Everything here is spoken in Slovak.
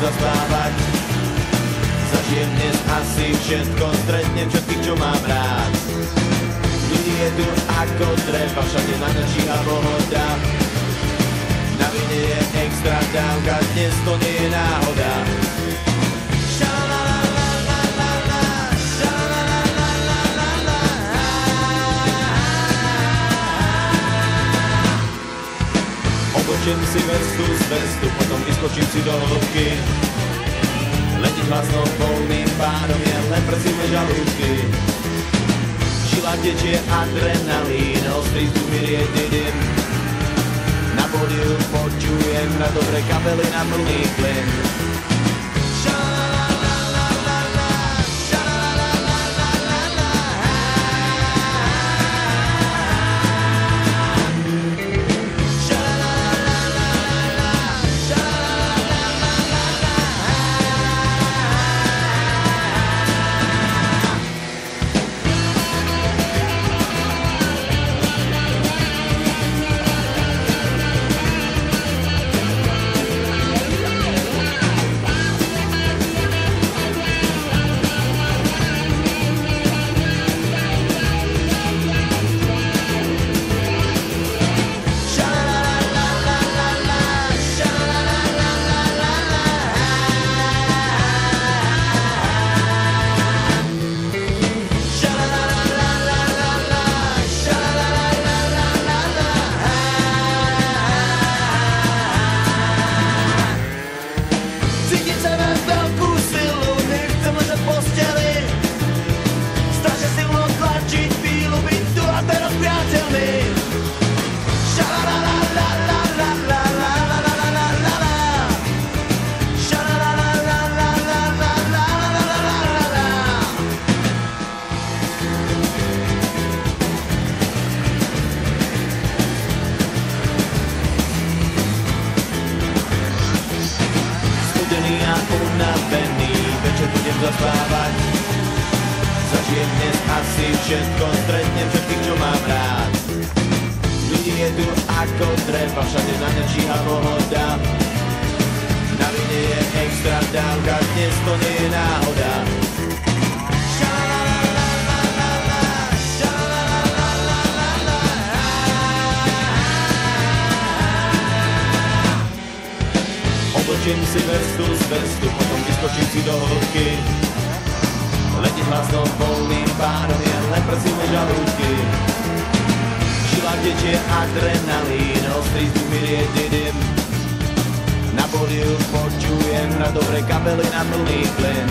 zaspávať. Zažijem dnes asi všetko, stretnem všetkých, čo mám rád. Ľudí je tu ako treba, všade na noči a pohoda. Na vine je extra dávka, dnes to nie je náhoda. Obočím si vestu z vestu, potom vyskočím si do hĺbky. Letiť hlasno voľným pádom je len prsíme žalúdky. V žilách tečie adrenalín, ostrý vzduch mi riedny dym. Na pódiu počujem na dobré kapely na plný plyn. Unavený, večer budem zaspávať. Zažijem dnes asi všetko, stretnem všetkých, čo mám rád. Ľudí je tu ako treba, všade na noči a pohoda. Na vine je extra dávka, dnes to nie je náhoda. Obočím si vestu z vestu, potom vyskočím si do hĺbky. Letiť hlasno voľným pádom je len prsíme žalúdky. V žilách tečie adrenalín, ostrý vzduch mi riedny dym. Na pódiu počujem na dobré kapely na plný plyn.